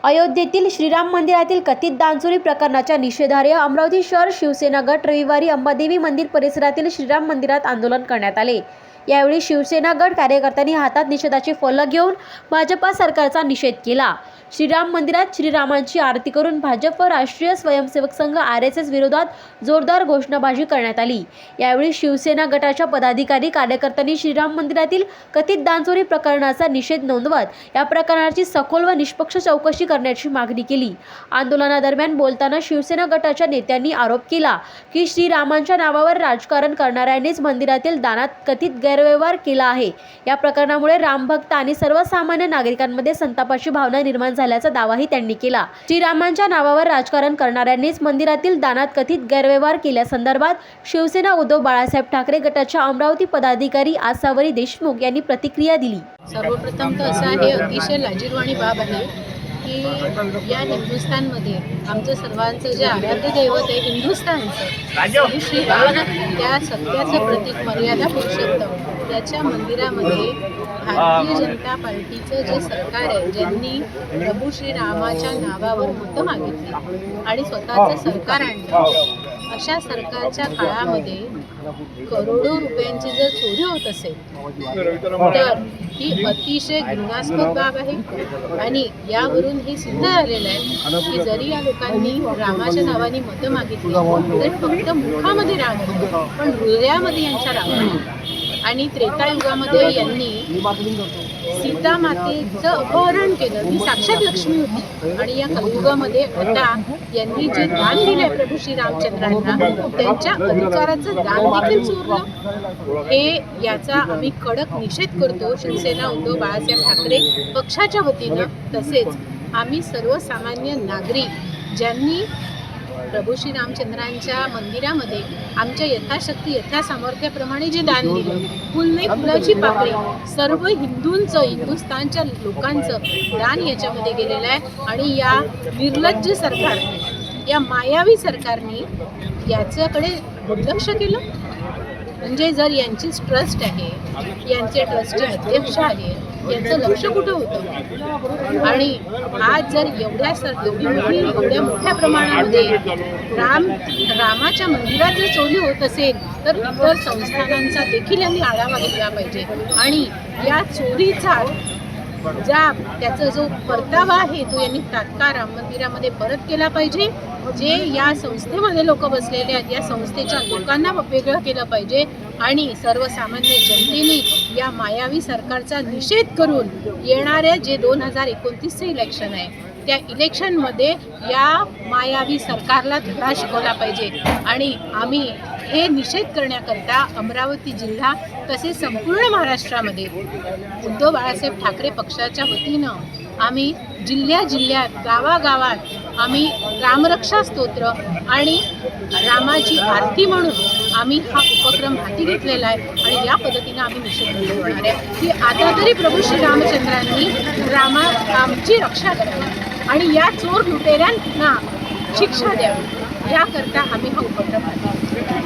अयोध्येतील श्रीराम मंदिरातील कथित दानचोरी प्रकरणाच्या निषेधार्थ अमरावती शहर शिवसेना गट रविवारी अंबादेवी मंदिर परिसरातील श्रीराम मंदिरात आंदोलन करण्यात आले। यावेळी शिवसेना गट कार्यकर्त्यांनी हातात निषेधाचे फलक घेऊन भाजपा सरकारचा निषेध केला। श्रीराम मंदिरात श्रीरामांची आरती करून भाजप व राष्ट्रीय स्वयंसेवक संघ RSS विरोधात जोरदार घोषणाबाजी करण्यात आली। यावेळी शिवसेना गटाच्या पदाधिकारी कार्यकर्त्यांनी श्रीराम मंदिरातील कथित दानचोरी प्रकरणाचा निषेध नोंदवत या प्रकरणाची सखोल व निष्पक्ष चौकशी करण्याची मागणी केली। आंदोलनादरम्यान बोलताना शिवसेना गटाच्या नेत्यांनी आरोप केला की श्रीरामांच्या नावावर राजकारण करणाऱ्यांनीच मंदिरातील दानात कथित गैरव्यवहार केला आहे। या प्रकरणामुळे रामभक्त आणि सर्वसामान्य नागरिकांमध्ये संतापाची भावना निर्माण झाल्याचा दावाही त्यांनी केला। श्रीरामांच्या नावावर राजकारण करणाऱ्यांनीच मंदिरातील दानात कथित गैरव्यवहार केल्यासंदर्भात शिवसेना उद्धव बाळासाहेब ठाकरे गटाच्या अमरावती पदाधिकारी आसावरी देशमुख यांनी प्रतिक्रिया दिली। सर्वप्रथम तर असं आहे, अतिशय लाजिरवाणी बाब आहे की या हिंदुस्थानमध्ये आमचं सर्वांचं जे आराध्य दैवत आहे हिंदुस्थानचं श्रीराम, त्या सत्याचं प्रतीक मर्यादा पुरुषोत्तम याच्या मंदिरामध्ये भारतीय जनता पार्टीचं जे सरकार आहे, ज्यांनी प्रभू श्रीरामाच्या नावावर मतं मागितली आणि स्वतःचं सरकार आणलं, अशा सरकारच्या काळामध्ये करोडो रुपयांची जर चोरी होत असेल तर ही अतिशय घृणास्पद बाब आहे। आणि यावरून हे सिद्ध झालेलं आहे की जरी या लोकांनी रामाच्या नावाने मतं मागितली तरी फक्त मुखामध्ये राम होतं, पण हृदयामध्ये यांच्या राम नाही। आणि त्रेतायुगामध्ये यांनी सीता मातेचं अपहरण केलं, ती साक्षात लक्ष्मी होती। आणि या कलियुगामध्ये आता यांनी जे दान दिले प्रभू श्री रामचंद्रांना, त्यांच्या अधिकाराचं दान देखील चोरलं। हे याचा आम्ही कडक निषेध करतो शिवसेना उद्धव बाळासाहेब ठाकरे पक्षाच्या वतीनं। तसेच आम्ही सर्वसामान्य नागरिक ज्यांनी प्रभू श्री रामचंद्रांच्या मंदिरामध्ये आमच्या यथाशक्ती यथासामर्थ्याप्रमाणे जे दान दिलं, फुल नाही फुलाची पाकळी, सर्व हिंदूंचं, हिंदुस्थानच्या लोकांचं दान याच्यामध्ये गेलेलं आहे। आणि या निर्लज्ज सरकारने, या मायावी सरकारने याच्याकडे दुर्लक्ष केलं। म्हणजे जर यांचीच ट्रस्ट आहे, यांचे ट्रस्टचे अध्यक्ष आहे, यांचं लक्ष कुठं होतं? आणि आज जर एवढ्या मोठ्या प्रमाणामध्ये रामाच्या मंदिरात जर चोरी होत असेल तर इतर संस्थानांचा देखील यांनी आढावा घेतला पाहिजे आणि या चोरीचा त्याचा जो परतावा आहे तो यांनी तात्काळ राम मंदिरामध्ये परत केला पाहिजे। जे या संस्थेमध्ये लोक बसलेले आहेत, या संस्थेच्या लोकांना वेगळं केलं पाहिजे आणि सर्वसामान्य जनतेने या मायावी सरकारचा निषेध करून येणारे जे 2029चे इलेक्शन आहे त्या इलेक्शनमध्ये या मायावी सरकारला धडा शिकवला पाहिजे। आणि आम्ही हे निषेध करण्याकरता अमरावती जिल्हा तसेच संपूर्ण महाराष्ट्रामध्ये उद्धव बाळासाहेब ठाकरे पक्षाच्या वतीनं आम्ही जिल्ह्यात गावागावात आम्ही रामरक्षा स्तोत्र आणि रामाची आरती म्हणून आम्ही हा उपक्रम हाती घेतलेला आहे। आणि या पद्धतीनं आम्ही निषेध नोंदवणार आहे की आता तरी प्रभू श्री रामचंद्रांनी आमची रक्षा करावी आणि या चोर लुटेऱ्यांना शिक्षा द्यावी, याकरता आम्ही हा उपक्रम हाती घेतला।